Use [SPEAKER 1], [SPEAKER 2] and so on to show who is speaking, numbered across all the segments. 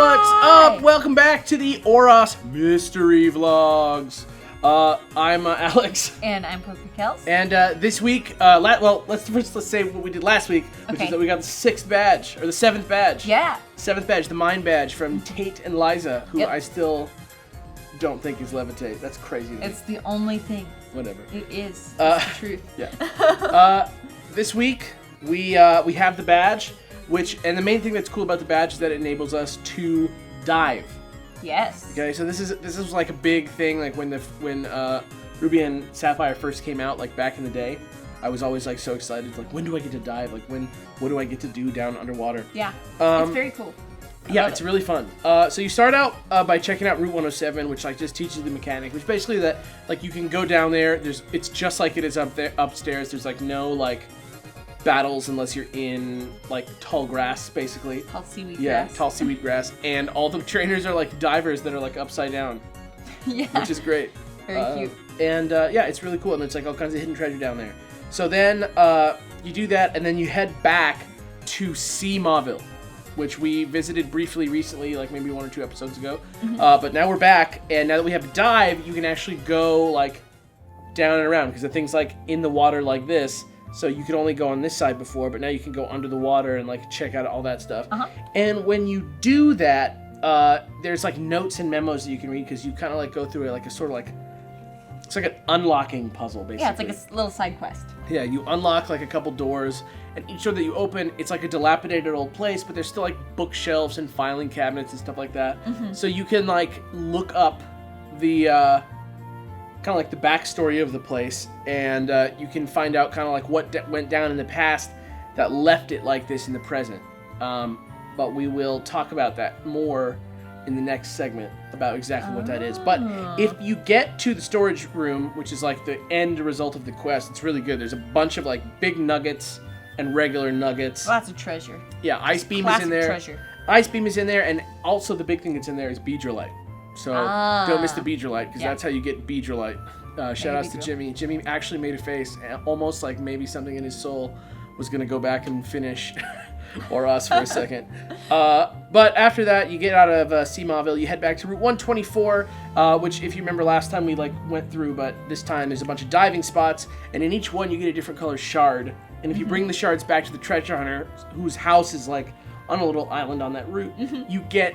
[SPEAKER 1] What's up? Welcome back to the Oros Mystery Vlogs. I'm Alex.
[SPEAKER 2] And I'm Professor Kellz.
[SPEAKER 1] And this week, let's say what we did last week, which is that we got the 6th badge, or the 7th badge.
[SPEAKER 2] Yeah.
[SPEAKER 1] 7th badge, the Mind badge from Tate and Liza, who I still don't think is levitate. That's crazy to me.
[SPEAKER 2] It's the only thing.
[SPEAKER 1] Whatever.
[SPEAKER 2] It is. It's the truth.
[SPEAKER 1] Yeah. This week, we have the badge, and the main thing that's cool about the badge is that it enables us to dive.
[SPEAKER 2] Yes.
[SPEAKER 1] Okay, so this is like a big thing. Like when Ruby and Sapphire first came out, like back in the day, I was always like so excited. Like, when do I get to dive? Like, what do I get to do down underwater?
[SPEAKER 2] Yeah. It's very cool.
[SPEAKER 1] Yeah, it's really fun. So you start out by checking out Route 107, which like just teaches you the mechanic, which basically that like you can go down there. It's just like it is upstairs. There's like no like battles unless you're in like tall grass, basically.
[SPEAKER 2] Tall seaweed grass.
[SPEAKER 1] Yeah, tall seaweed grass, and all the trainers are like divers that are like upside down.
[SPEAKER 2] Yeah.
[SPEAKER 1] Which is great.
[SPEAKER 2] Very cute.
[SPEAKER 1] And yeah, it's really cool, and there's like all kinds of hidden treasure down there. So then you do that, and then you head back to Sea Mauville, which we visited briefly recently, like maybe 1 or 2 episodes ago. Mm-hmm. But now we're back, and now that we have a dive, you can actually go like down and around, because the thing's like in the water like this. So you could only go on this side before, but now you can go under the water and like check out all that stuff.
[SPEAKER 2] Uh-huh.
[SPEAKER 1] And when you do that, there's like notes and memos that you can read, because you kind of like go through it like a sort of like, it's like an unlocking puzzle, basically.
[SPEAKER 2] Yeah, it's like a little side quest.
[SPEAKER 1] Yeah, you unlock like a couple doors, and each door that you open, it's like a dilapidated old place, but there's still like bookshelves and filing cabinets and stuff like that. Mm-hmm. So you can like look up the kind of like the backstory of the place, and you can find out kind of like what went down in the past that left it like this in the present. But we will talk about that more in the next segment about exactly what that is. But if you get to the storage room, which is like the end result of the quest, it's really good. There's a bunch of like big nuggets and regular nuggets.
[SPEAKER 2] Lots of treasure.
[SPEAKER 1] Yeah, Ice Beam is in there. Treasure. Ice Beam is in there, and also the big thing that's in there is Beedrolite. So don't miss the Beedrolite, because that's how you get Beedrolite. Shout outs to Jimmy. Jimmy actually made a face, almost like maybe something in his soul was going to go back and finish Oros for a second. But after that, you get out of Sea Mauville, you head back to Route 124, which if you remember last time we like went through, but this time there's a bunch of diving spots, and in each one you get a different color shard. And if you bring the shards back to the treasure hunter, whose house is like on a little island on that route, you get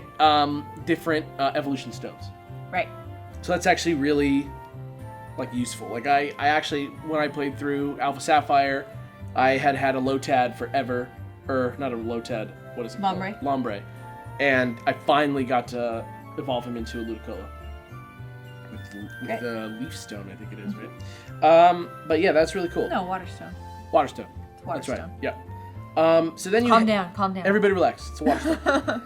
[SPEAKER 1] different evolution stones.
[SPEAKER 2] Right.
[SPEAKER 1] So that's actually really like useful. Like I actually, when I played through Alpha Sapphire, I had a Lotad forever, or not a Lotad, what is it called? Lombre. And I finally got to evolve him into a Ludicolo. With the Leaf Stone, I think it is, right? But yeah, that's really cool.
[SPEAKER 2] No, Waterstone.
[SPEAKER 1] Waterstone.
[SPEAKER 2] That's
[SPEAKER 1] right. Yeah. So then you
[SPEAKER 2] calm down.
[SPEAKER 1] Everybody relax. It's a Waterstone.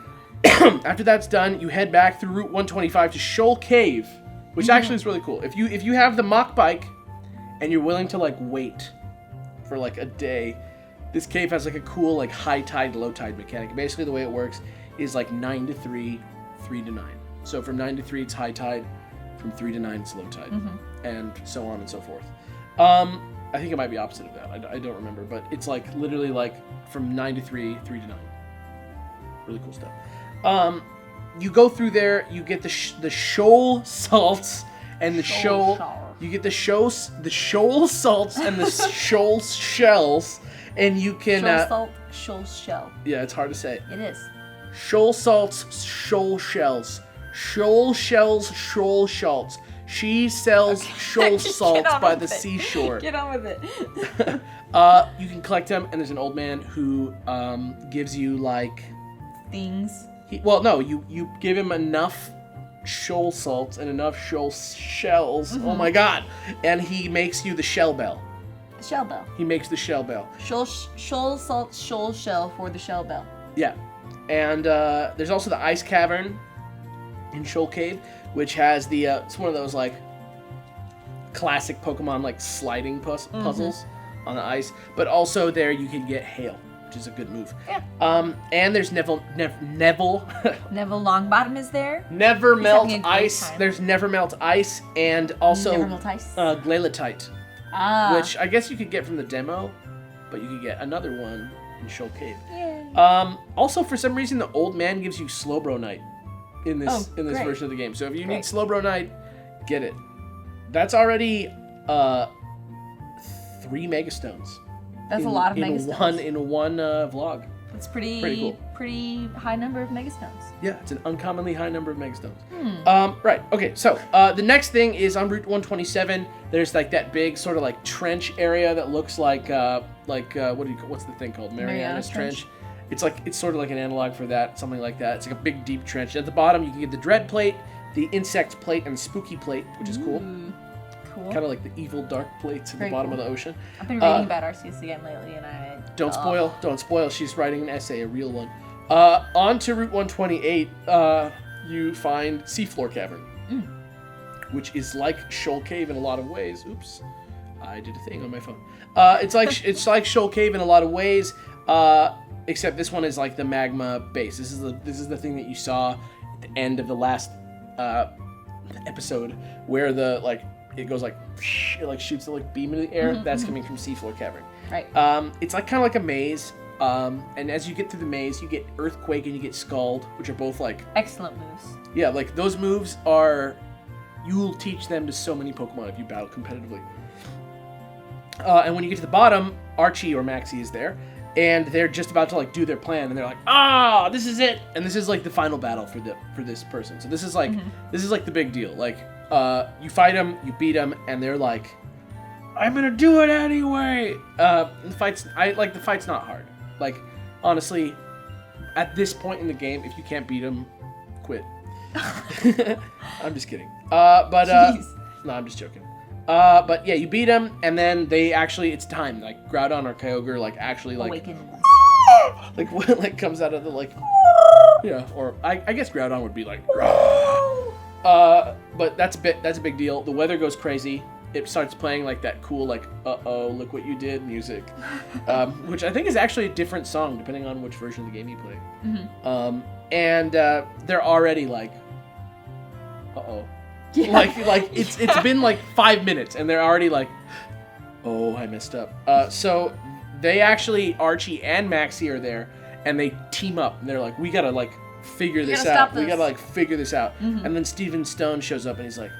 [SPEAKER 1] After that's done, you head back through Route 125 to Shoal Cave, which actually is really cool. If you have the mock bike and you're willing to like wait for like a day, this cave has like a cool like high tide, low tide mechanic. Basically the way it works is like 9 to 3, 3 to 9. So from 9 to 3 it's high tide, from 3 to 9 it's low tide, and so on and so forth. I think it might be opposite of that. I don't remember, but it's like literally like from 9 to 3, 3 to 9. Really cool stuff. You go through there, you get the shoal salts and the shoal. You get the shoal salts and the shoal shells, and you can.
[SPEAKER 2] Shoal salt, shoal shell.
[SPEAKER 1] Yeah, it's hard to say.
[SPEAKER 2] It is.
[SPEAKER 1] Shoal salts, shoal shells, shoal shells, shoal shalts. She sells shoal salts by the seashore.
[SPEAKER 2] Get on with it.
[SPEAKER 1] You can collect them, and there's an old man who gives you like
[SPEAKER 2] things.
[SPEAKER 1] You give him enough shoal salts and enough shoal shells. Oh my god! And he makes you the shell bell.
[SPEAKER 2] The shell bell.
[SPEAKER 1] He makes the shell bell.
[SPEAKER 2] Shoal salt, shoal shell for the shell bell.
[SPEAKER 1] Yeah, and there's also the ice cavern in Shoal Cave, which has the it's one of those like classic Pokemon like sliding puzzles on the ice. But also there you can get hail, which is a good move.
[SPEAKER 2] Yeah.
[SPEAKER 1] And there's Neville
[SPEAKER 2] Neville Longbottom is there.
[SPEAKER 1] Never melt ice. There's never melt ice, and also
[SPEAKER 2] never melt ice.
[SPEAKER 1] Glalatite, which I guess you could get from the demo, but you could get another one in Shoal Cave.
[SPEAKER 2] Yay.
[SPEAKER 1] Also, for some reason, the old man gives you Slowbro Night in this
[SPEAKER 2] great.
[SPEAKER 1] version of the game. So if you need
[SPEAKER 2] Great.
[SPEAKER 1] Slowbro Night, get it. That's already 3 Megastones.
[SPEAKER 2] That's a lot of megastones.
[SPEAKER 1] In one vlog.
[SPEAKER 2] That's pretty
[SPEAKER 1] cool.
[SPEAKER 2] Pretty high number of megastones.
[SPEAKER 1] Yeah, it's an uncommonly high number of Megastones. Right. Okay. So the next thing is on Route 127. There's like that big sort of like trench area that looks like what's the thing called? Mariana's Trench. It's sort of like an analog for that, something like that. It's like a big deep trench. At the bottom, you can get the Dread Plate, the Insect Plate, and the Spooky Plate, which is cool.
[SPEAKER 2] Cool.
[SPEAKER 1] Kind of like the evil dark plates at the bottom of the ocean.
[SPEAKER 2] I've been reading about Arceus again lately, and I
[SPEAKER 1] don't spoil. She's writing an essay, a real one. On to Route 128, you find Seafloor Cavern, which is like Shoal Cave in a lot of ways. Oops, I did a thing on my phone. It's like Shoal Cave in a lot of ways, except this one is like the magma base. This is the thing that you saw at the end of the last episode, where it goes like it like shoots a like beam into the air. That's coming from Seafloor Cavern.
[SPEAKER 2] Right.
[SPEAKER 1] It's like kind of like a maze. And as you get through the maze, you get Earthquake and you get Scald, which are both like
[SPEAKER 2] excellent moves.
[SPEAKER 1] Yeah, like those moves you'll teach them to so many Pokemon if you battle competitively. And when you get to the bottom, Archie or Maxie is there, and they're just about to like do their plan, and they're like, this is it, and this is like the final battle for this person. So this is like the big deal. Like you fight them, you beat them, and they're like, I'm gonna do it anyway. The fight's not hard. Like, honestly, at this point in the game, if you can't beat him, quit. I'm just kidding. No, I'm just joking. But yeah, you beat him, and then it's time. Like, Groudon or Kyogre, like, actually, like...
[SPEAKER 2] Awakens.
[SPEAKER 1] like, comes out of the, like... Yeah, or I guess Groudon would be like... But that's a big deal. The weather goes crazy. It starts playing like that cool, like, look what you did music, which I think is actually a different song depending on which version of the game you play. And they're already like, yeah. like it's been like 5 minutes and they're already like, I messed up. So they actually, Archie and Maxie are there, and they team up and they're like, we gotta like figure this out. We gotta like figure this out. And then Steven Stone shows up and he's like,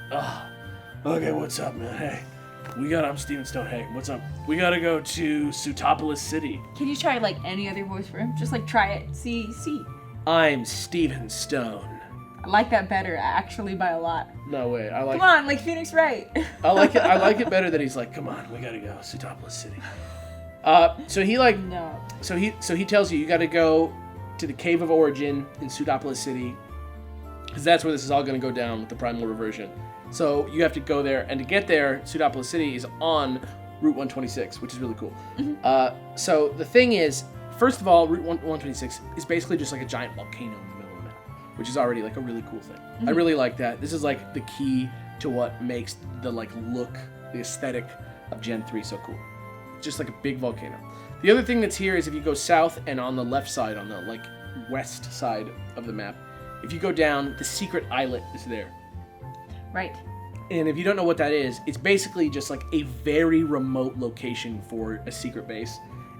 [SPEAKER 1] okay, what's up, man? Hey, I'm Steven Stone. Hey, what's up? We gotta go to Sootopolis City.
[SPEAKER 2] Can you try like any other voice for him? Just like try it. See.
[SPEAKER 1] I'm Steven Stone.
[SPEAKER 2] I like that better, actually, by a lot.
[SPEAKER 1] No way.
[SPEAKER 2] Come on, like Phoenix Wright.
[SPEAKER 1] I like it. I like it better that he's like, come on, we gotta go Sootopolis City. So he like,
[SPEAKER 2] no.
[SPEAKER 1] So he tells you gotta go to the Cave of Origin in Sootopolis City, because that's where this is all gonna go down with the Primal Reversion. So you have to go there, and to get there, Sootopolis City is on Route 126, which is really cool. So the thing is, first of all, Route 126 is basically just like a giant volcano in the middle of the map, which is already like a really cool thing. I really like that. This is like the key to what makes the like look, the aesthetic of Gen 3 so cool. Just like a big volcano. The other thing that's here is if you go south and on the left side, on the like west side of the map, if you go down, the secret islet is there.
[SPEAKER 2] Right.
[SPEAKER 1] And if you don't know what that is, it's basically just like a very remote location for a secret base,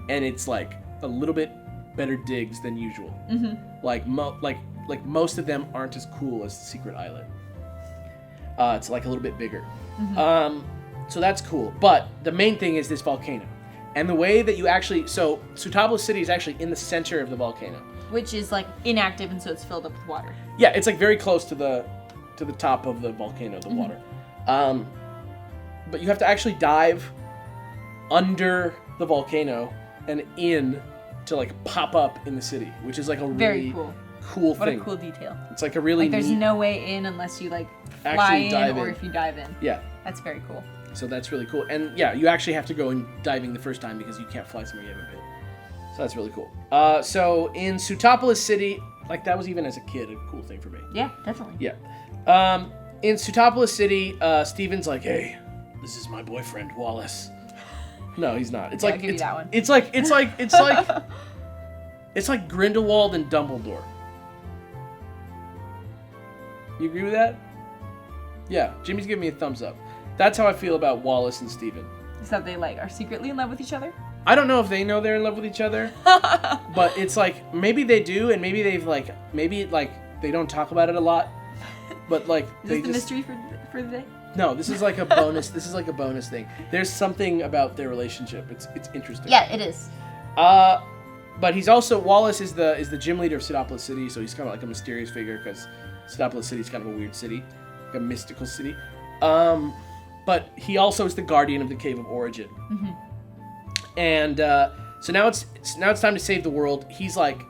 [SPEAKER 1] and it's like a little bit better digs than usual. Like most of them aren't as cool as the secret islet. It's like a little bit bigger. So that's cool. But the main thing is this volcano, and the way that you actually Sootopolis City is actually in the center of the volcano,
[SPEAKER 2] which is like inactive, and so it's filled up with water.
[SPEAKER 1] Yeah, it's like very close to the top of the volcano, the water. But you have to actually dive under the volcano and in to like pop up in the city, which is like a really cool thing.
[SPEAKER 2] What a cool detail.
[SPEAKER 1] It's like a really
[SPEAKER 2] there's
[SPEAKER 1] neat,
[SPEAKER 2] no way in unless you like fly
[SPEAKER 1] actually
[SPEAKER 2] in
[SPEAKER 1] dive
[SPEAKER 2] or
[SPEAKER 1] in.
[SPEAKER 2] if you dive in.
[SPEAKER 1] Yeah.
[SPEAKER 2] That's very cool.
[SPEAKER 1] So that's really cool. And yeah, you actually have to go in diving the first time because you can't fly somewhere you haven't been. So that's really cool. So in Sootopolis City, like that was even as a kid a cool thing for me.
[SPEAKER 2] Yeah, definitely.
[SPEAKER 1] Yeah. In Sootopolis City, Steven's like, hey, this is my boyfriend, Wallace. No, he's not. It's
[SPEAKER 2] yeah,
[SPEAKER 1] like
[SPEAKER 2] I'll give you that one.
[SPEAKER 1] It's like Grindelwald and Dumbledore. You agree with that? Yeah, Jimmy's giving me a thumbs up. That's how I feel about Wallace and Steven.
[SPEAKER 2] Is that they like are secretly in love with each other?
[SPEAKER 1] I don't know if they know they're in love with each other, but it's like maybe they do, and maybe they've like they don't talk about it a lot, but like
[SPEAKER 2] Is this the mystery for the day?
[SPEAKER 1] No, this is like a bonus. This is like a bonus thing. There's something about their relationship. It's interesting.
[SPEAKER 2] Yeah, it is.
[SPEAKER 1] But he's also Wallace is the gym leader of Sidopolis City, so he's kind of like a mysterious figure because Sidopolis City is kind of a weird city, like a mystical city. But he also is the guardian of the Cave of Origin. Mm-hmm. And so now it's time to save the world. He's like,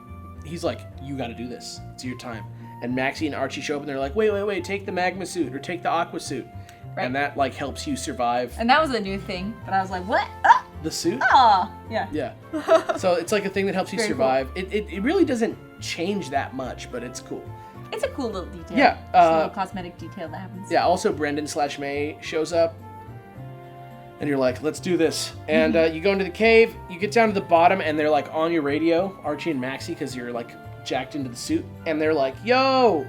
[SPEAKER 1] you got to do this. It's your time. And Maxie and Archie show up and they're like, wait, take the magma suit or take the aqua suit. Right. And that like helps you survive.
[SPEAKER 2] And that was a new thing, but I was like, what? Ah!
[SPEAKER 1] The suit?
[SPEAKER 2] Oh, yeah.
[SPEAKER 1] Yeah. So it's like a thing that helps you survive. Cool. It really doesn't change that much, but it's cool.
[SPEAKER 2] It's a cool little detail.
[SPEAKER 1] Yeah.
[SPEAKER 2] It's a little cosmetic detail that happens.
[SPEAKER 1] Yeah, also Brendan/May shows up. And you're like, let's do this. And you go into the cave, you get down to the bottom, and they're like on your radio, Archie and Maxie, because you're like jacked into the suit. And they're like, yo,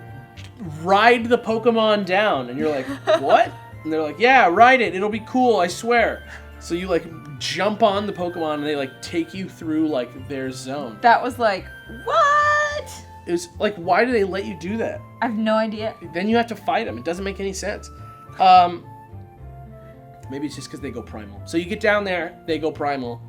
[SPEAKER 1] ride the Pokemon down. And you're like, what? And they're like, yeah, ride it. It'll be cool, I swear. So you like jump on the Pokemon and they like take you through like their zone.
[SPEAKER 2] That was like, what?
[SPEAKER 1] It was like, why do they let you do that?
[SPEAKER 2] I have no idea.
[SPEAKER 1] Then you have to fight them. It doesn't make any sense. Maybe it's just because they go primal. So you get down there, they go primal.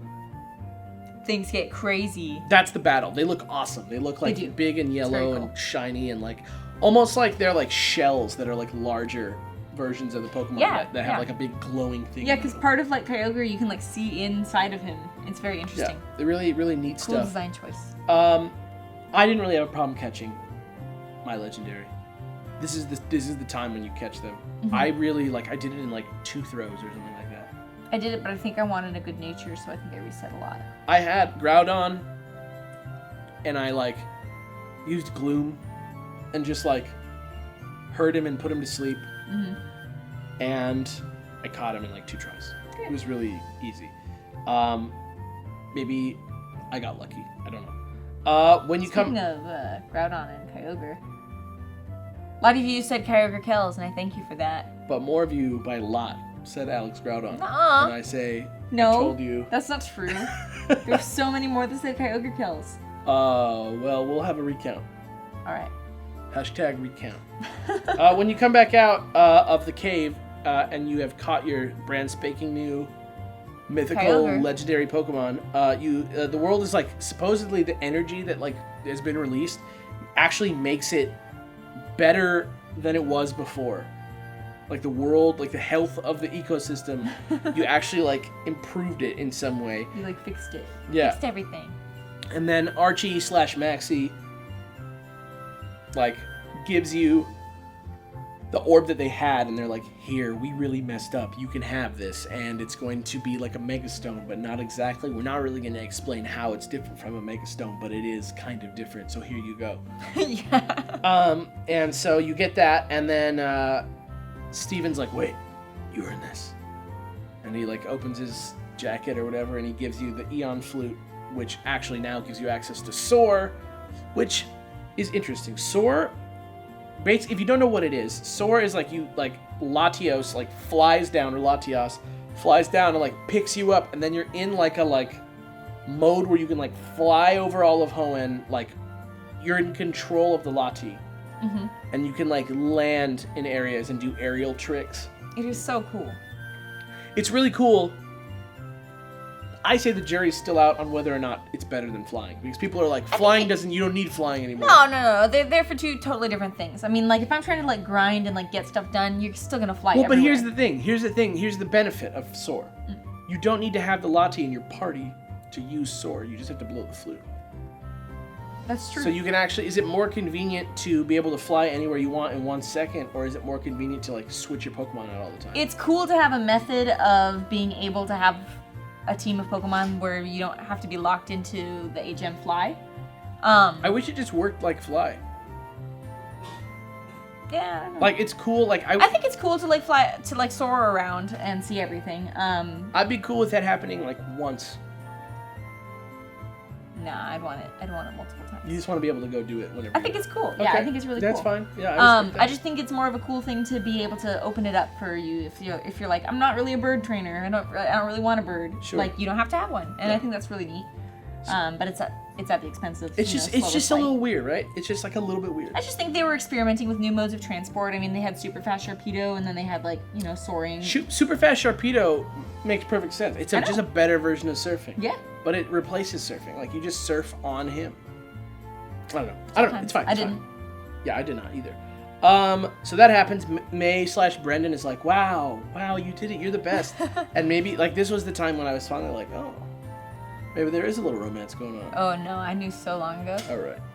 [SPEAKER 2] Things get crazy.
[SPEAKER 1] That's the battle. They look awesome. They look like big and yellow and shiny and like almost like they're like shells that are like larger versions of the Pokemon that have like a big glowing thing.
[SPEAKER 2] Yeah, because part of like Kyogre, you can like see inside of him. It's very interesting.
[SPEAKER 1] Yeah, they're really, really neat
[SPEAKER 2] cool
[SPEAKER 1] stuff.
[SPEAKER 2] Design choice.
[SPEAKER 1] I didn't really have a problem catching my legendary. This is the time when you catch them. Mm-hmm. I really I did it in like 2 throws or something like that.
[SPEAKER 2] I did it, but I think I wanted a good nature, so I think I reset a lot.
[SPEAKER 1] I had Groudon, and I like used Gloom, and just like hurt him and put him to sleep. Mm-hmm. And I caught him in like 2 tries. Good. It was really easy. Maybe I got lucky. I don't know. Speaking
[SPEAKER 2] of Groudon and Kyogre, a lot of you said Kyogre Kellz, and I thank you for that.
[SPEAKER 1] But more of you, by a lot, said Alex Groudon.
[SPEAKER 2] Nuh-uh.
[SPEAKER 1] And I say,
[SPEAKER 2] no,
[SPEAKER 1] I told you.
[SPEAKER 2] That's not true. There's so many more that said Kyogre Kellz.
[SPEAKER 1] Well, we'll have a recount.
[SPEAKER 2] All right.
[SPEAKER 1] Hashtag recount. When you come back out of the cave and you have caught your brand spanking new mythical
[SPEAKER 2] Kyogre.
[SPEAKER 1] Legendary Pokemon, the world is like supposedly the energy that like has been released actually makes it better than it was before. Like the world, like the health of the ecosystem, you actually like improved it in some way.
[SPEAKER 2] You like fixed it.
[SPEAKER 1] Yeah.
[SPEAKER 2] Fixed everything.
[SPEAKER 1] And then Archie/Maxie like gives you the orb that they had, and they're like, here, we really messed up. You can have this, and it's going to be like a Mega Stone, but not exactly. We're not really going to explain how it's different from a Mega Stone, but it is kind of different, so here you go.
[SPEAKER 2] Yeah.
[SPEAKER 1] And so you get that, and then Steven's like, wait, you earned this. And he like opens his jacket or whatever, and he gives you the Eon Flute, which actually now gives you access to Soar, which is interesting. Soar, if you don't know what it is, Soar is like Latios like flies down, or Latios flies down and like picks you up, and then you're in like a mode where you can like fly over all of Hoenn, like you're in control of the Lati. Mm-hmm. And you can like land in areas and do aerial tricks.
[SPEAKER 2] It is so cool.
[SPEAKER 1] It's really cool. I say the jury's still out on whether or not it's better than flying, because people are like, you don't need flying anymore.
[SPEAKER 2] No. They're for 2 totally different things. I mean, like if I'm trying to like grind and like get stuff done, you're still gonna fly.
[SPEAKER 1] Well,
[SPEAKER 2] everywhere.
[SPEAKER 1] but here's the thing. Here's the benefit of Soar. You don't need to have the Lati in your party to use Soar. You just have to blow the flute.
[SPEAKER 2] That's true.
[SPEAKER 1] So you can actually, is it more convenient to be able to fly anywhere you want in 1 second, or is it more convenient to like switch your Pokemon out all the time?
[SPEAKER 2] It's cool to have a method of being able to have a team of Pokemon where you don't have to be locked into the HM Fly.
[SPEAKER 1] I wish it just worked like Fly.
[SPEAKER 2] Yeah, I don't know.
[SPEAKER 1] Like it's cool. Like
[SPEAKER 2] I think it's cool to like fly, to like soar around and see everything.
[SPEAKER 1] I'd be cool with that happening like once.
[SPEAKER 2] Nah, I'd want it multiple times.
[SPEAKER 1] You just want to be able to go do it whenever.
[SPEAKER 2] I think it's cool. Yeah, I think it's really cool.
[SPEAKER 1] That's fine. Yeah, I respect that.
[SPEAKER 2] I just think it's more of a cool thing to be able to open it up for you if you're like, I'm not really a bird trainer. I don't really want a bird.
[SPEAKER 1] Sure.
[SPEAKER 2] Like, you don't have to have one, and I think that's really neat. But it's at the expense of
[SPEAKER 1] it's just a little weird, right? It's just like a little bit weird.
[SPEAKER 2] I just think they were experimenting with new modes of transport. I mean, they had super fast Sharpedo, and then they had soaring.
[SPEAKER 1] Super fast Sharpedo makes perfect sense. It's just a better version of surfing.
[SPEAKER 2] Yeah.
[SPEAKER 1] But it replaces surfing. Like, you just surf on him. I don't know. It's fine.
[SPEAKER 2] I didn't.
[SPEAKER 1] Yeah, I did not either. So that happens. May/Brendan is like, wow, you did it. You're the best. And maybe, like, this was the time when I was finally like, oh, maybe there is a little romance going on.
[SPEAKER 2] Oh, no, I knew so long ago.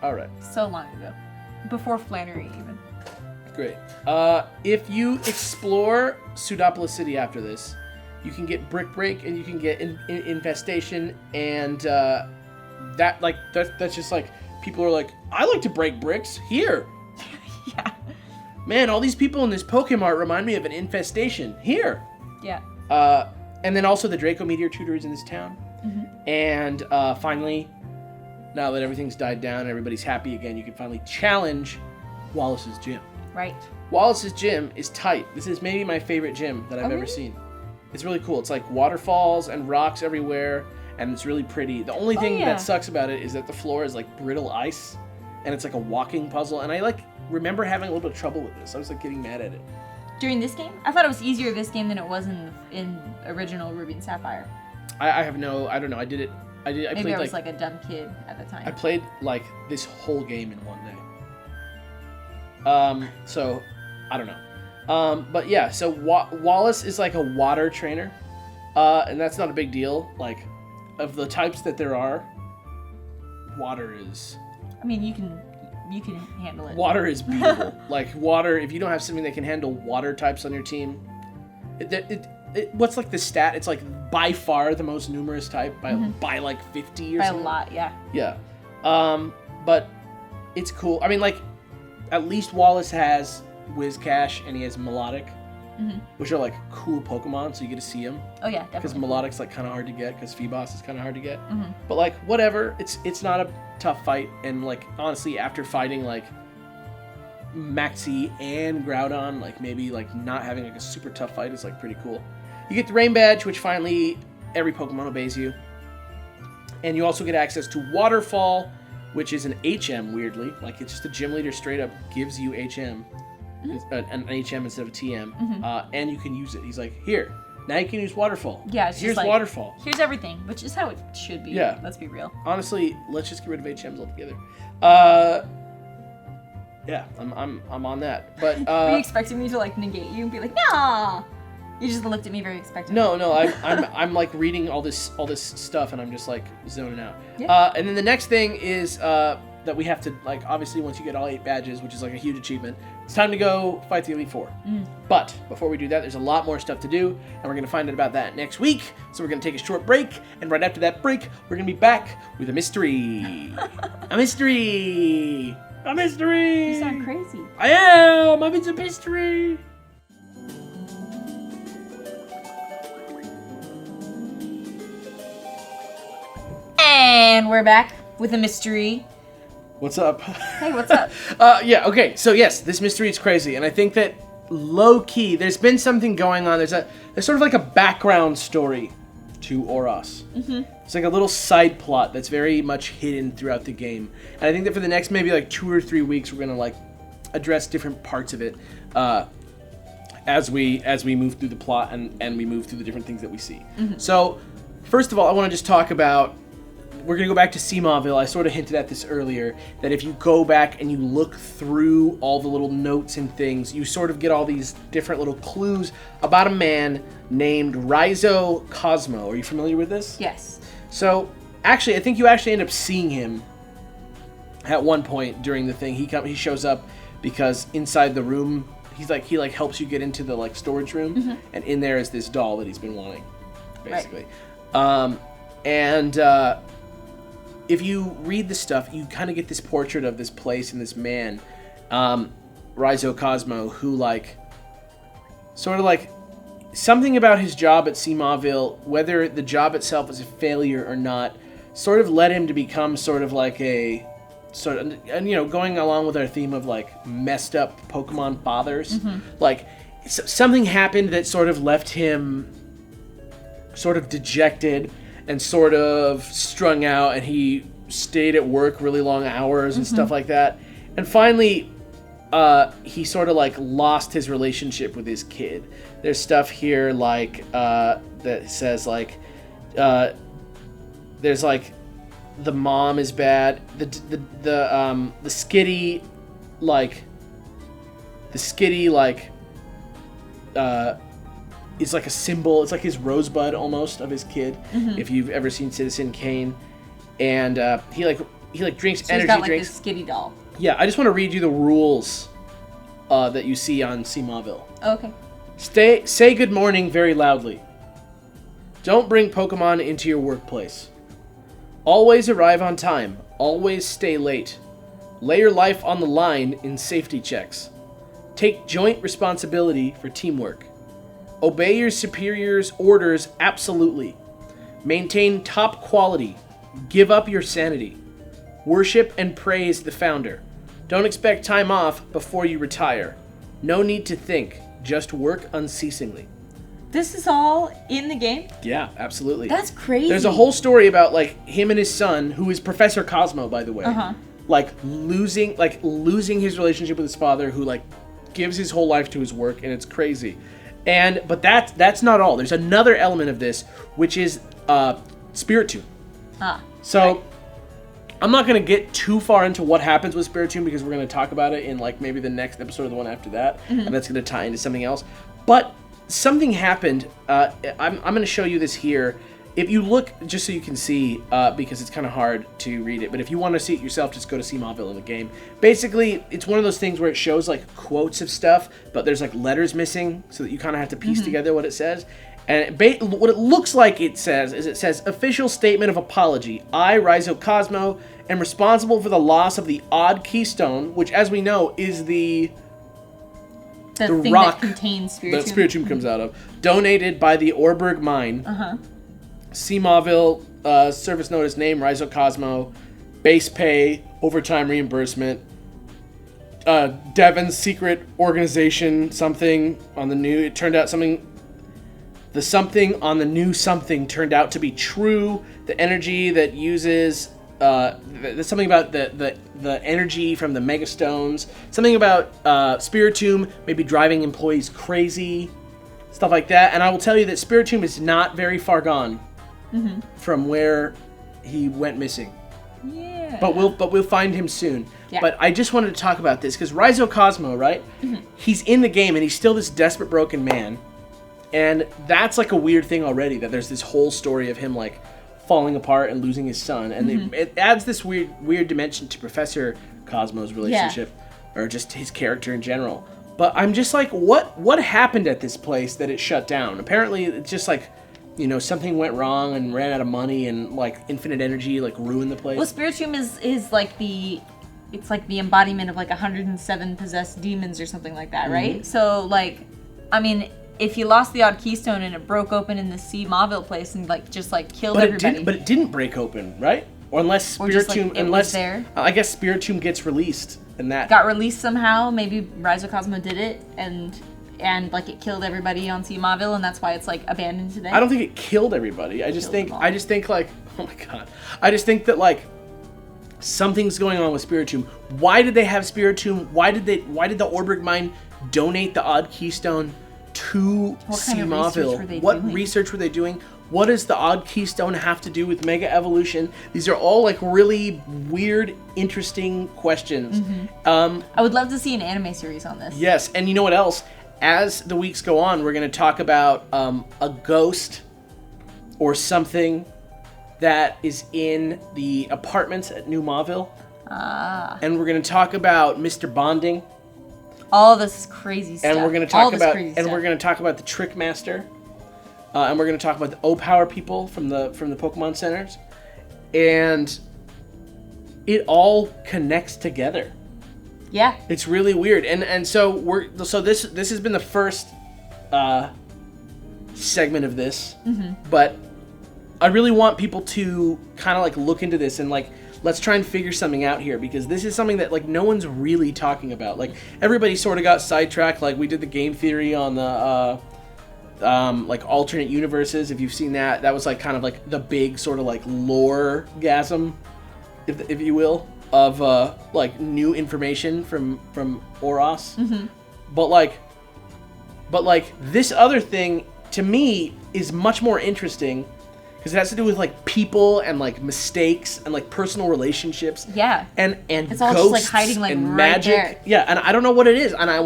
[SPEAKER 1] All right.
[SPEAKER 2] So long ago. Before Flannery, even.
[SPEAKER 1] Great. If you explore Pseudopolis City after this, you can get Brick Break and you can get Infestation, and that's just like, people are like, I like to break bricks. Here.
[SPEAKER 2] Yeah.
[SPEAKER 1] Man, all these people in this Pokemart remind me of an Infestation. Here.
[SPEAKER 2] Yeah.
[SPEAKER 1] And then also the Draco Meteor Tutor is in this town. Mm-hmm. And finally, now that everything's died down and everybody's happy again, you can finally challenge Wallace's gym.
[SPEAKER 2] Right.
[SPEAKER 1] Wallace's gym is tight. This is maybe my favorite gym that I've ever seen. It's really cool. It's like waterfalls and rocks everywhere, and it's really pretty. The only thing that sucks about it is that the floor is like brittle ice, and it's like a walking puzzle. And I remember having a little bit of trouble with this. I was like getting mad at it.
[SPEAKER 2] During this game? I thought it was easier this game than it was in original Ruby and Sapphire.
[SPEAKER 1] I don't know. I did
[SPEAKER 2] Maybe
[SPEAKER 1] played
[SPEAKER 2] I was like a dumb kid at the time.
[SPEAKER 1] I played like this whole game in one day. So I don't know. But yeah, so Wallace is like a water trainer, and that's not a big deal. Like, of the types that there are, water is.
[SPEAKER 2] I mean, you can handle it.
[SPEAKER 1] Water is beatable. Like, water. If you don't have something that can handle water types on your team, what's like the stat? It's like by far the most numerous type by like 50 or something.
[SPEAKER 2] By a lot, yeah.
[SPEAKER 1] Yeah. But it's cool. I mean, like, at least Wallace has Whiscash and he has Melodic, which are like cool Pokemon, so you get to see them.
[SPEAKER 2] Oh yeah, definitely.
[SPEAKER 1] Because Melodic's like kind of hard to get, because Feebas is kind of hard to get. But like, whatever, it's not a tough fight, and like, honestly, after fighting like Maxie and Groudon, like maybe like not having like a super tough fight is like pretty cool. You get the Rain Badge, which finally every Pokemon obeys you. And you also get access to Waterfall, which is an HM, weirdly. Like, it's just a gym leader straight up gives you HM. An HM instead of a TM. And you can use it. He's like, here, now you can use Waterfall.
[SPEAKER 2] Yeah, it's
[SPEAKER 1] here's
[SPEAKER 2] just like,
[SPEAKER 1] Waterfall.
[SPEAKER 2] Here's everything, which is how it should be.
[SPEAKER 1] Yeah.
[SPEAKER 2] Let's be real.
[SPEAKER 1] Honestly, let's just get rid of HMs altogether. Yeah, I'm on that. But
[SPEAKER 2] were you expecting me to like negate you and be like, nah? You just looked at me very expectantly.
[SPEAKER 1] No, I'm like reading all this stuff, and I'm just like zoning out.
[SPEAKER 2] Yeah.
[SPEAKER 1] And then the next thing is that we have to, like, obviously once you get all 8 badges, which is like a huge achievement, it's time to go fight the Elite Four. But before we do that, there's a lot more stuff to do, and we're gonna find out about that next week. So we're gonna take a short break, and right after that break, we're gonna be back with a mystery. A mystery. A mystery.
[SPEAKER 2] You sound crazy.
[SPEAKER 1] I am. I'm into mystery.
[SPEAKER 2] And we're back with a mystery.
[SPEAKER 1] What's up?
[SPEAKER 2] Hey, what's up?
[SPEAKER 1] Yeah, okay, so yes, this mystery is crazy, and I think that low-key, there's been something going on. There's sort of like a background story to Oros. It's like a little side plot that's very much hidden throughout the game. And I think that for the next maybe like 2 or 3 weeks, we're gonna like address different parts of it as we move through the plot and we move through the different things that we see. So, first of all, I want to just talk about, we're going to go back to Seamawville. I sort of hinted at this earlier, that if you go back and you look through all the little notes and things, you sort of get all these different little clues about a man named Cozmo. Are you familiar with this?
[SPEAKER 2] Yes.
[SPEAKER 1] So, actually, I think you actually end up seeing him at one point during the thing. He shows up because inside the room, he helps you get into the like storage room, and in there is this doll that he's been wanting, basically. Right. If you read the stuff, you kind of get this portrait of this place and this man, Cozmo, who like, sort of like, something about his job at Seamawville, whether the job itself is a failure or not, sort of led him to become sort of like a sort of, and going along with our theme of like messed up Pokemon fathers, like something happened that sort of left him sort of dejected and sort of strung out, and he stayed at work really long hours and stuff like that. And finally, he sort of like lost his relationship with his kid. There's stuff here like that says like there's like the mom is bad. The skitty is like a symbol. It's like his rosebud almost of his kid. If you've ever seen Citizen Kane, and he drinks
[SPEAKER 2] So
[SPEAKER 1] energy
[SPEAKER 2] he's got like
[SPEAKER 1] drinks.
[SPEAKER 2] this skitty doll.
[SPEAKER 1] Yeah, I just want to read you the rules that you see on Seamawville.
[SPEAKER 2] Okay.
[SPEAKER 1] Say good morning very loudly. Don't bring Pokemon into your workplace. Always arrive on time. Always stay late. Lay your life on the line in safety checks. Take joint responsibility for teamwork. Obey your superiors' orders absolutely. Maintain top quality. Give up your sanity. Worship and praise the founder. Don't expect time off before you retire. No need to think. Just work unceasingly.
[SPEAKER 2] This is all in the game?
[SPEAKER 1] Yeah, absolutely.
[SPEAKER 2] That's crazy.
[SPEAKER 1] There's a whole story about like him and his son, who is Professor Cozmo, by the way, like losing his relationship with his father, who like gives his whole life to his work, and it's crazy. But that's not all. There's another element of this, which is Spiritomb. So I'm not going to get too far into what happens with Spiritomb because we're going to talk about it in like maybe the next episode or the one after that, and that's going to tie into something else. But something happened. I'm going to show you this here. If you look, just so you can see, because it's kind of hard to read it, but if you want to see it yourself, just go to Seamawville in the game. Basically, it's one of those things where it shows like quotes of stuff, but there's like letters missing, so that you kind of have to piece together what it says. And what it looks like it says is it says, official statement of apology. I, Raizo Cozmo, am responsible for the loss of the odd keystone, which, as we know, is the
[SPEAKER 2] thing
[SPEAKER 1] rock
[SPEAKER 2] that contains Spiritomb.
[SPEAKER 1] that Spiritomb comes out of, donated by the Orberg Mine. Seamawville, service notice name, Raizo Cozmo, base pay, overtime reimbursement, Devon's secret organization, something on the new, it turned out something, the something on the new something turned out to be true, the energy that uses, there's something about the energy from the Megastones, something about Spiritomb maybe driving employees crazy, stuff like that, and I will tell you that Spiritomb is not very far gone from where he went missing.
[SPEAKER 2] Yeah.
[SPEAKER 1] But we'll find him soon.
[SPEAKER 2] Yeah.
[SPEAKER 1] But I just wanted to talk about this because Raizo Cozmo, right? He's in the game and he's still this desperate, broken man, and that's like a weird thing already. That there's this whole story of him like falling apart and losing his son, and it adds this weird dimension to Professor Cozmo's relationship, or just his character in general. But I'm just like, what happened at this place that it shut down? Apparently, it's just like, something went wrong and ran out of money, and like infinite energy like ruined the place.
[SPEAKER 2] Well, Spiritomb is like it's like the embodiment of like 107 possessed demons or something like that, right? So like, I mean, if you lost the odd keystone and it broke open in the Seamawville place and like just like killed everybody.
[SPEAKER 1] But it didn't break open, right? Or unless Spiritomb, I guess Spiritomb gets released and that
[SPEAKER 2] got released somehow. Maybe Raizo Cozmo did it and like it killed everybody on Seamawville, and that's why it's like abandoned today.
[SPEAKER 1] I don't think it killed everybody. I just think like, oh my god. I just think that like something's going on with Spiritomb. Why did they have Spiritomb? Why did the Orberg Mine donate the odd keystone to Seamawville? What research were they doing? What does the odd keystone have to do with Mega Evolution? These are all like really weird, interesting questions.
[SPEAKER 2] I would love to see an anime series on this.
[SPEAKER 1] Yes, and you know what else? As the weeks go on, we're going to talk about a ghost or something that is in the apartments at New Mauville. And we're going to talk about Mr. Bonding.
[SPEAKER 2] All this crazy stuff.
[SPEAKER 1] And we're going to talk about the Trick Master. And we're going to talk about the O-Power people from the Pokemon centers. And it all connects together.
[SPEAKER 2] Yeah.
[SPEAKER 1] It's really weird. And so this has been the first segment of this. But I really want people to kind of like look into this and like let's try and figure something out here, because this is something that like no one's really talking about. Like everybody sort of got sidetracked. Like we did the game theory on the like alternate universes. If you've seen that, that was like kind of like the big sort of like lore-gasm, if you will, of like new information from Oros. But like this other thing to me is much more interesting, because it has to do with like people and like mistakes and like personal relationships.
[SPEAKER 2] Yeah.
[SPEAKER 1] And
[SPEAKER 2] it's all
[SPEAKER 1] ghosts
[SPEAKER 2] just like hiding like
[SPEAKER 1] and
[SPEAKER 2] right
[SPEAKER 1] magic.
[SPEAKER 2] there.
[SPEAKER 1] Yeah, and I don't know what it is, and I'm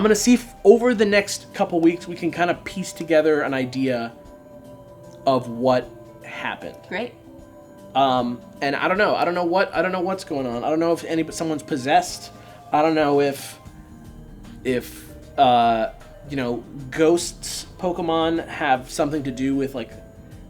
[SPEAKER 1] gonna see if over the next couple weeks we can kind of piece together an idea of what happened.
[SPEAKER 2] Great.
[SPEAKER 1] And I don't know what's going on. I don't know if someone's possessed. I don't know if you know, ghosts Pokemon have something to do with like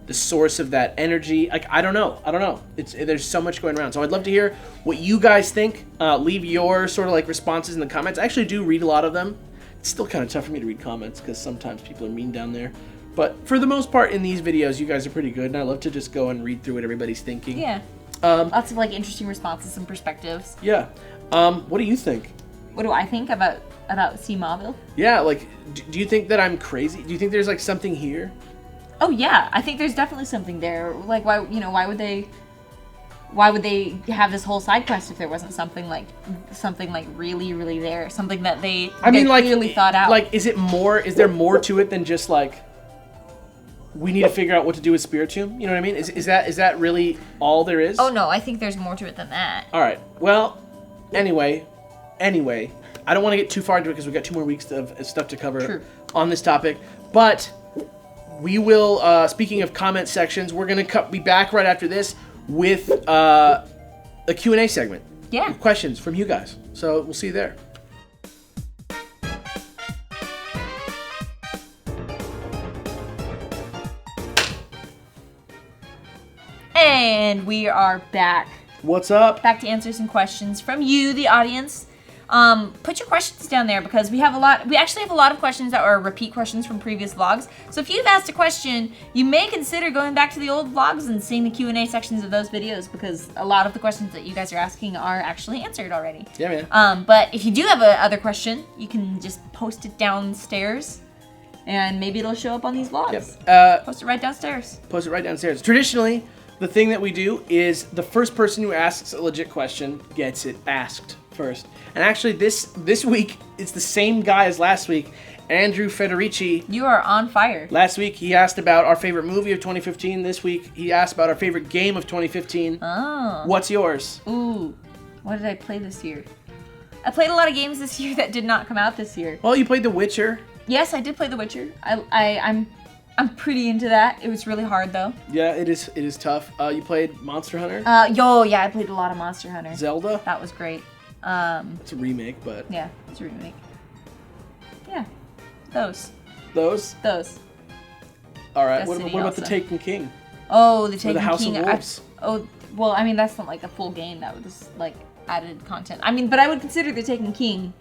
[SPEAKER 1] the source of that energy. Like I don't know. There's so much going around. So I'd love to hear what you guys think. Leave your sort of like responses in the comments. I actually do read a lot of them. It's still kind of tough for me to read comments because sometimes people are mean down there. But for the most part in these videos, you guys are pretty good, and I love to just go and read through what everybody's thinking.
[SPEAKER 2] Yeah. Lots of like interesting responses and perspectives.
[SPEAKER 1] Yeah. What do you think?
[SPEAKER 2] What do I think about C Marvel?
[SPEAKER 1] Yeah, like, do you think that I'm crazy? Do you think there's like something here?
[SPEAKER 2] Oh yeah, I think there's definitely something there. Like why would they have this whole side quest if there wasn't something like really, really there? Something that they clearly thought out.
[SPEAKER 1] Like, is there more to it than just like we need to figure out what to do with Spiritomb? You know what I mean? Is that really all there is?
[SPEAKER 2] Oh no, I think there's more to it than that.
[SPEAKER 1] All right. Well, anyway, I don't want to get too far into it because we've got 2 more weeks of stuff to cover on this topic. But we will, speaking of comment sections, we're going to be back right after this with a Q&A segment.
[SPEAKER 2] Yeah.
[SPEAKER 1] With questions from you guys. So we'll see you there.
[SPEAKER 2] And we are back.
[SPEAKER 1] What's up?
[SPEAKER 2] Back to answer some questions from you, the audience. Put your questions down there because we actually have a lot of questions that are repeat questions from previous vlogs. So if you've asked a question, you may consider going back to the old vlogs and seeing the Q&A sections of those videos, because a lot of the questions that you guys are asking are actually answered already.
[SPEAKER 1] Yeah, man.
[SPEAKER 2] But if you do have other question, you can just post it downstairs and maybe it'll show up on these vlogs.
[SPEAKER 1] Yep.
[SPEAKER 2] Post it right downstairs.
[SPEAKER 1] Post it right downstairs. Traditionally, the thing that we do is the first person who asks a legit question gets it asked first. And actually this week, it's the same guy as last week, Andrew Federici.
[SPEAKER 2] You are on fire.
[SPEAKER 1] Last week, he asked about our favorite movie of 2015. This week, he asked about our favorite game of 2015.
[SPEAKER 2] Oh.
[SPEAKER 1] What's yours?
[SPEAKER 2] Ooh. What did I play this year? I played a lot of games this year that did not come out this year.
[SPEAKER 1] Well, you played The Witcher.
[SPEAKER 2] Yes, I did play The Witcher. I'm pretty into that. It was really hard though.
[SPEAKER 1] Yeah, it is tough. You played Monster Hunter?
[SPEAKER 2] Yeah, I played a lot of Monster Hunter.
[SPEAKER 1] Zelda?
[SPEAKER 2] That was great.
[SPEAKER 1] It's a remake, but...
[SPEAKER 2] Yeah, it's a remake. Yeah. Those.
[SPEAKER 1] Those?
[SPEAKER 2] Those.
[SPEAKER 1] Alright, what
[SPEAKER 2] Destiny
[SPEAKER 1] about The
[SPEAKER 2] also.
[SPEAKER 1] Taken King?
[SPEAKER 2] Oh, The Taken
[SPEAKER 1] Or The House
[SPEAKER 2] King.
[SPEAKER 1] of Wolves?
[SPEAKER 2] Well, I mean, that's not like a full game. That was like added content. I mean, but I would consider The Taken King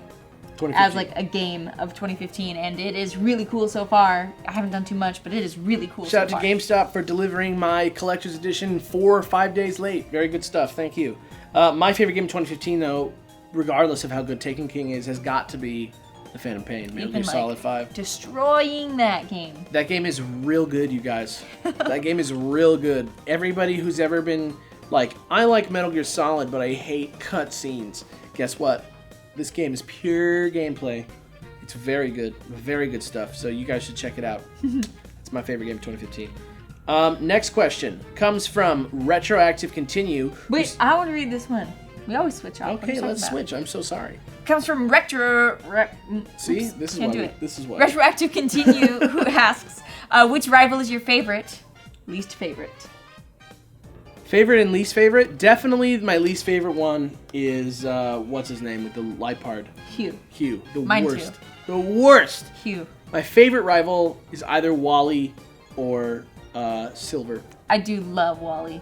[SPEAKER 2] as like a game of 2015, and it is really cool so far. I haven't done too much, but it is really cool
[SPEAKER 1] Shout
[SPEAKER 2] so
[SPEAKER 1] out
[SPEAKER 2] far.
[SPEAKER 1] to GameStop for delivering my collector's edition 4 or 5 days late. Very good stuff. Thank you. My favorite game of 2015, though, regardless of how good Taken King is, has got to be The Phantom Pain. Metal Gear Solid 5.
[SPEAKER 2] Destroying that game.
[SPEAKER 1] That game is real good, you guys. That game is real good. Everybody who's ever been like, I like Metal Gear Solid, but I hate cutscenes. Guess what? This game is pure gameplay. It's very good stuff. So you guys should check it out. It's my favorite game of 2015. Next question comes from Retroactive Continue.
[SPEAKER 2] Wait, I want to read this one. We always switch off.
[SPEAKER 1] Okay, let's switch. I'm so sorry.
[SPEAKER 2] Comes from
[SPEAKER 1] See, this is
[SPEAKER 2] can't
[SPEAKER 1] why.
[SPEAKER 2] do it.
[SPEAKER 1] This is why.
[SPEAKER 2] Retroactive Continue, who asks, which rival is your favorite? Least favorite.
[SPEAKER 1] Favorite and least favorite? Definitely my least favorite one is, what's his name with the Lipard?
[SPEAKER 2] Hugh.
[SPEAKER 1] Hugh. The
[SPEAKER 2] Mine
[SPEAKER 1] worst.
[SPEAKER 2] too.
[SPEAKER 1] The worst.
[SPEAKER 2] Hugh.
[SPEAKER 1] My favorite rival is either Wally or Silver.
[SPEAKER 2] I do love Wally.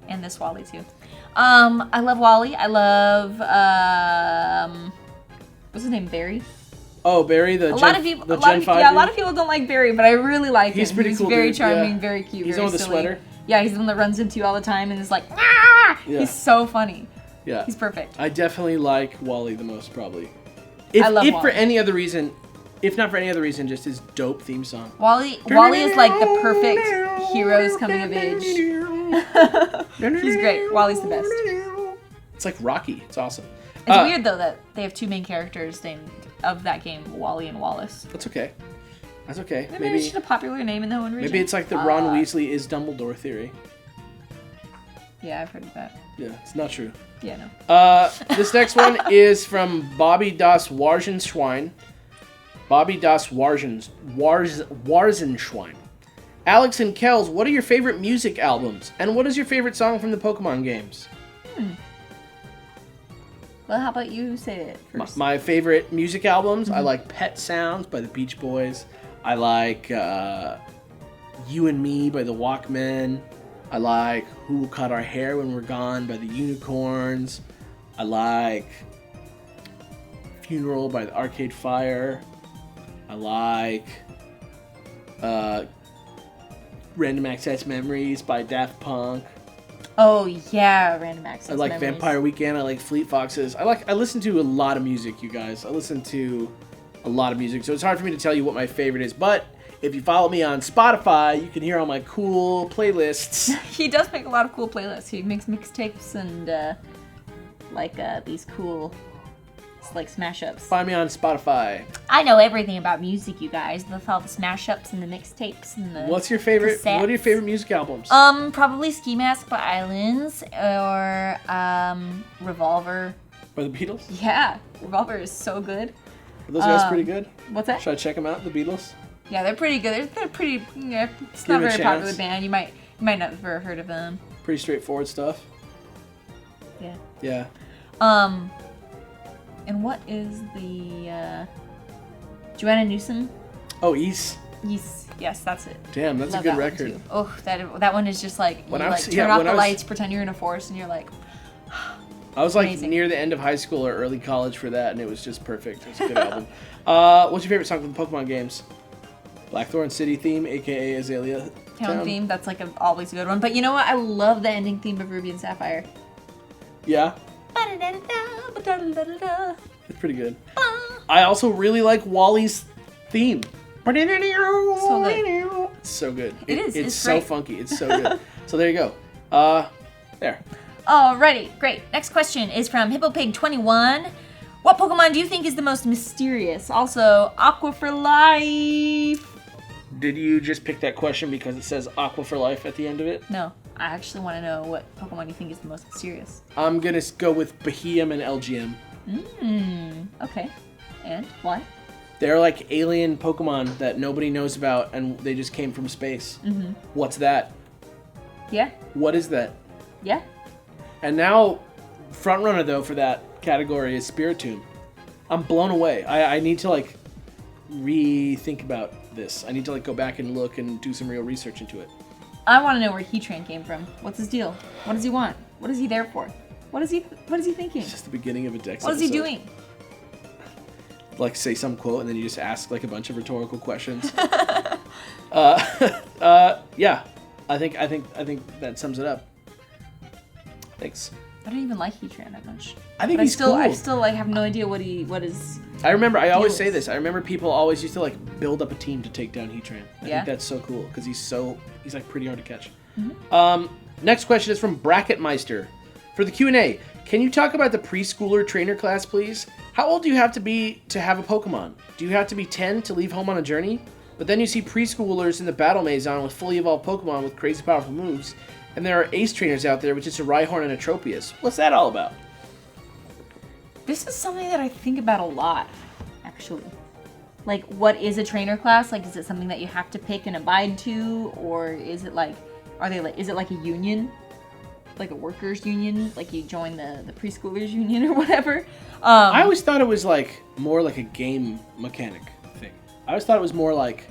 [SPEAKER 2] And this Wally too. I love Wally. I love, what's his name? Barry?
[SPEAKER 1] Oh, Barry, the
[SPEAKER 2] A
[SPEAKER 1] Gen,
[SPEAKER 2] lot of people,
[SPEAKER 1] the Gen 5
[SPEAKER 2] yeah, a
[SPEAKER 1] dude?
[SPEAKER 2] lot of people don't like Barry, but I really like him.
[SPEAKER 1] He's pretty cool,
[SPEAKER 2] very
[SPEAKER 1] dude,
[SPEAKER 2] charming,
[SPEAKER 1] yeah.
[SPEAKER 2] very cute,
[SPEAKER 1] He's
[SPEAKER 2] very
[SPEAKER 1] the one with the
[SPEAKER 2] silly.
[SPEAKER 1] sweater?
[SPEAKER 2] Yeah, he's the one that runs into you all the time and is like, ah!
[SPEAKER 1] Yeah.
[SPEAKER 2] He's so funny.
[SPEAKER 1] Yeah.
[SPEAKER 2] He's perfect.
[SPEAKER 1] I definitely like Wally the most, probably.
[SPEAKER 2] I love
[SPEAKER 1] if
[SPEAKER 2] Wally.
[SPEAKER 1] for any other reason, if not for any other reason, just his dope theme song.
[SPEAKER 2] Wally is like the perfect hero's coming of age. He's great. Wally's the best.
[SPEAKER 1] It's like Rocky. It's awesome.
[SPEAKER 2] It's weird though that they have two main characters named of that game, Wally and Wallace.
[SPEAKER 1] That's okay. That's okay.
[SPEAKER 2] Maybe it's just a popular name in the Hoenn region.
[SPEAKER 1] Maybe it's like the Ron Weasley is Dumbledore theory.
[SPEAKER 2] Yeah, I've heard of that.
[SPEAKER 1] Yeah, it's not true.
[SPEAKER 2] Yeah, no.
[SPEAKER 1] This next one is from Bobby das Warzenschwein. Bobby das Warzenschwein. Alex and Kellz, what are your favorite music albums? And what is your favorite song from the Pokemon games?
[SPEAKER 2] Well, how about you say it first?
[SPEAKER 1] My favorite music albums, I like Pet Sounds by the Beach Boys. I like You and Me by the Walkmen. I like Who Will Cut Our Hair When We're Gone by the Unicorns. I like Funeral by the Arcade Fire. I like Random Access Memories by Daft Punk.
[SPEAKER 2] Oh yeah, Random Access
[SPEAKER 1] I like
[SPEAKER 2] Memories.
[SPEAKER 1] Vampire Weekend. I like Fleet Foxes. I listen to a lot of music, you guys. I listen to a lot of music, so it's hard for me to tell you what my favorite is. But if you follow me on Spotify, you can hear all my cool playlists.
[SPEAKER 2] He does make a lot of cool playlists. He makes mixtapes and these cool like smash ups.
[SPEAKER 1] Find me on Spotify.
[SPEAKER 2] I know everything about music, you guys. With all the smash ups and the mixtapes and the
[SPEAKER 1] What's your favorite?
[SPEAKER 2] cassettes.
[SPEAKER 1] What are your favorite music albums?
[SPEAKER 2] Probably Ski Mask by Islands or Revolver.
[SPEAKER 1] By the Beatles?
[SPEAKER 2] Yeah, Revolver is so good.
[SPEAKER 1] Are those guys pretty good?
[SPEAKER 2] What's that?
[SPEAKER 1] Should I check them out? The Beatles?
[SPEAKER 2] Yeah, they're pretty good. They're pretty. Yeah, it's
[SPEAKER 1] Give
[SPEAKER 2] not a
[SPEAKER 1] them a
[SPEAKER 2] very popular
[SPEAKER 1] chance.
[SPEAKER 2] band. You might not have ever heard of them.
[SPEAKER 1] Pretty straightforward stuff.
[SPEAKER 2] Yeah.
[SPEAKER 1] Yeah.
[SPEAKER 2] And what is the Joanna Newsom?
[SPEAKER 1] Oh, East.
[SPEAKER 2] Yes, that's it.
[SPEAKER 1] Damn, that's
[SPEAKER 2] Love
[SPEAKER 1] a good
[SPEAKER 2] that one,
[SPEAKER 1] record.
[SPEAKER 2] too. Oh, that one is just like
[SPEAKER 1] When
[SPEAKER 2] you
[SPEAKER 1] I
[SPEAKER 2] like
[SPEAKER 1] was-
[SPEAKER 2] turn
[SPEAKER 1] yeah,
[SPEAKER 2] off
[SPEAKER 1] when
[SPEAKER 2] the
[SPEAKER 1] I was-
[SPEAKER 2] lights, pretend you're in a forest, and you're like,
[SPEAKER 1] I was like
[SPEAKER 2] Amazing.
[SPEAKER 1] near the end of high school or early college for that, and it was just perfect. It was a good album. What's your favorite song from the Pokemon games? Blackthorn City theme, aka Azalea
[SPEAKER 2] town theme. That's like always a good one. But you know what? I love the ending theme of Ruby and Sapphire.
[SPEAKER 1] Yeah, it's pretty good. I also really like Wally's theme.
[SPEAKER 2] So good.
[SPEAKER 1] It's so good.
[SPEAKER 2] It is.
[SPEAKER 1] It's
[SPEAKER 2] It's
[SPEAKER 1] so
[SPEAKER 2] great.
[SPEAKER 1] funky. It's so good. So there you go. There.
[SPEAKER 2] Alrighty, great. Next question is from HippoPig21. What Pokemon do you think is the most mysterious? Also, Aqua for Life.
[SPEAKER 1] Did you just pick that question because it says Aqua for Life at the end of it?
[SPEAKER 2] No, I actually want to know what Pokemon you think is the most mysterious.
[SPEAKER 1] I'm gonna go with Beheeyem and LGM.
[SPEAKER 2] Okay. And why?
[SPEAKER 1] They're like alien Pokemon that nobody knows about, and they just came from space. What's that?
[SPEAKER 2] Yeah?
[SPEAKER 1] What is that?
[SPEAKER 2] Yeah?
[SPEAKER 1] And now, frontrunner though for that category is Spiritomb. I'm blown away. I need to like rethink about this. I need to like go back and look and do some real research into it.
[SPEAKER 2] I want to know where Heatran came from. What's his deal? What does he want? What is he there for? What is he thinking?
[SPEAKER 1] It's just the beginning of a Dex
[SPEAKER 2] What is he
[SPEAKER 1] episode.
[SPEAKER 2] doing?
[SPEAKER 1] Like say some quote and then you just ask like a bunch of rhetorical questions. Yeah. I think that sums it up. Thanks.
[SPEAKER 2] I don't even like Heatran that much.
[SPEAKER 1] I think
[SPEAKER 2] But
[SPEAKER 1] he's cool.
[SPEAKER 2] I still like have no idea what is.
[SPEAKER 1] I remember, I always
[SPEAKER 2] Deals.
[SPEAKER 1] say this. I remember people always used to like build up a team to take down Heatran. I
[SPEAKER 2] Yeah?
[SPEAKER 1] think that's so cool because he's like pretty hard to catch.
[SPEAKER 2] Mm-hmm.
[SPEAKER 1] Next question is from Bracketmeister. For the Q&A, can you talk about the preschooler trainer class, please? How old do you have to be to have a Pokemon? Do you have to be 10 to leave home on a journey? But then you see preschoolers in the Battle Maison with fully evolved Pokemon with crazy powerful moves, and there are ace trainers out there, which is a Rhyhorn and a Tropius. What's that all about?
[SPEAKER 2] This is something that I think about a lot, actually. Like, what is a trainer class? Like, is it something that you have to pick and abide to, or is it like, is it like a union, like a workers' union? Like you join the preschoolers union or whatever?
[SPEAKER 1] I always thought it was like more like a game mechanic thing. I always thought it was more like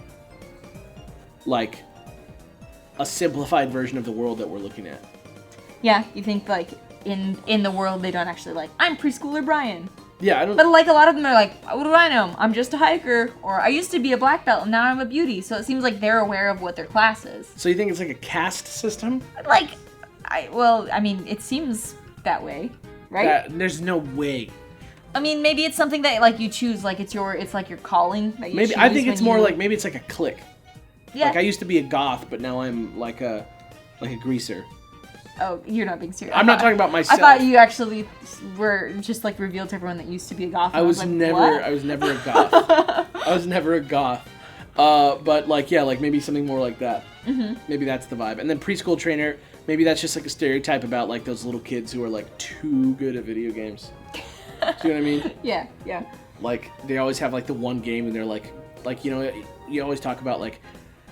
[SPEAKER 1] a simplified version of the world that we're looking at.
[SPEAKER 2] Yeah, you think like in the world they don't actually like, I'm preschooler Brian.
[SPEAKER 1] Yeah, I don't.
[SPEAKER 2] But like a lot of them are like, what do I know? I'm just a hiker, or I used to be a black belt and now I'm a beauty. So it seems like they're aware of what their class is.
[SPEAKER 1] So you think it's like a caste system?
[SPEAKER 2] Like, I mean, it seems that way, right?
[SPEAKER 1] There's no way.
[SPEAKER 2] I mean, maybe it's something that like you choose, like it's like your calling. That you
[SPEAKER 1] Maybe
[SPEAKER 2] choose
[SPEAKER 1] I think it's more
[SPEAKER 2] you...
[SPEAKER 1] like maybe it's like a clique.
[SPEAKER 2] Yeah.
[SPEAKER 1] Like I used to be a goth, but now I'm like a greaser.
[SPEAKER 2] Oh, you're not being serious.
[SPEAKER 1] I'm not talking about myself.
[SPEAKER 2] I thought you actually were just like revealed to everyone that used to be a goth.
[SPEAKER 1] I was
[SPEAKER 2] like,
[SPEAKER 1] never
[SPEAKER 2] what?
[SPEAKER 1] I was never a goth. I was never a goth. But like yeah, like maybe something more like that. Mm-hmm. Maybe that's the vibe. And then preschool trainer, maybe that's just like a stereotype about like those little kids who are like too good at video games. Do you know what I mean?
[SPEAKER 2] Yeah.
[SPEAKER 1] Like they always have like the one game and they're like you know, you always talk about like,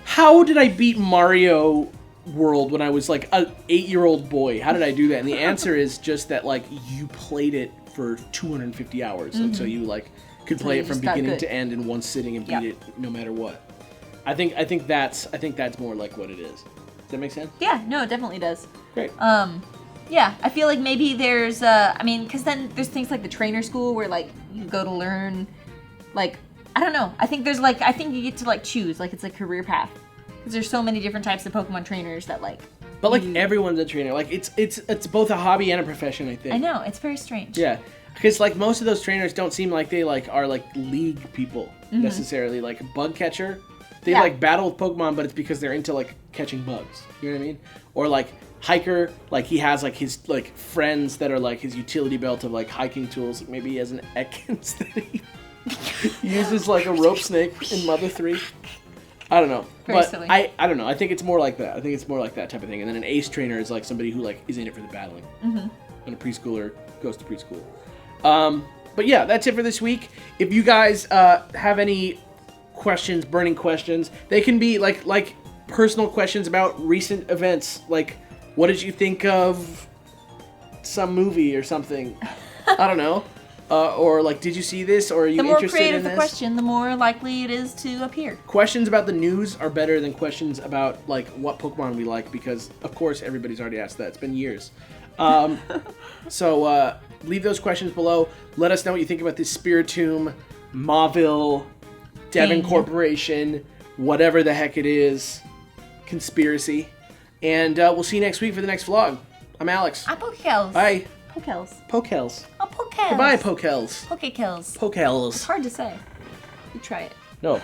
[SPEAKER 1] how did I beat Mario World when I was like an 8-year-old boy? How did I do that? And the answer is just that like you played it for 250 hours, and so you like could play it from beginning to end in one sitting and beat it no matter what. I think that's more like what it is. Does that make sense?
[SPEAKER 2] Yeah, no, it definitely does.
[SPEAKER 1] Great.
[SPEAKER 2] Yeah, I feel like maybe there's I mean, because then there's things like the trainer school where like you go to learn, like I don't know. I think you get to like choose, like it's a career path. Because there's so many different types of Pokemon trainers that like.
[SPEAKER 1] But like everyone's a trainer. Like it's both a hobby and a profession, I think.
[SPEAKER 2] I know, it's very strange.
[SPEAKER 1] Yeah, because like most of those trainers don't seem like they like are like league people necessarily. Like a bug catcher, they like battle with Pokemon, but it's because they're into like catching bugs. You know what I mean? Or like hiker, like he has like his like friends that are like his utility belt of like hiking tools. Maybe he has an Ekans that he uses like a rope snake in Mother 3. I don't know.
[SPEAKER 2] Very silly.
[SPEAKER 1] I don't know. I think it's more like that. I think it's more like that type of thing. And then an ace trainer is like somebody who like is in it for the battling. Mm-hmm. And a preschooler goes to preschool. But yeah, that's it for this week. If you guys have any questions, burning questions, they can be like personal questions about recent events. Like, what did you think of some movie or something? I don't know. Or like, did you see this? Or are you interested in this?
[SPEAKER 2] The more creative the question, the more likely it is to appear.
[SPEAKER 1] Questions about the news are better than questions about like what Pokemon we like, because of course everybody's already asked that. It's been years. So leave those questions below. Let us know what you think about this Spiritomb, Mauville, Devon Corporation, whatever the heck it is, conspiracy. And we'll see you next week for the next vlog. I'm Alex.
[SPEAKER 2] I'm Kellz.
[SPEAKER 1] Bye.
[SPEAKER 2] Kellz.
[SPEAKER 1] Kellz.
[SPEAKER 2] Oh, Kellz.
[SPEAKER 1] Goodbye, Kellz.
[SPEAKER 2] Kellz.
[SPEAKER 1] Kellz.
[SPEAKER 2] It's hard to say. You try it.
[SPEAKER 1] No.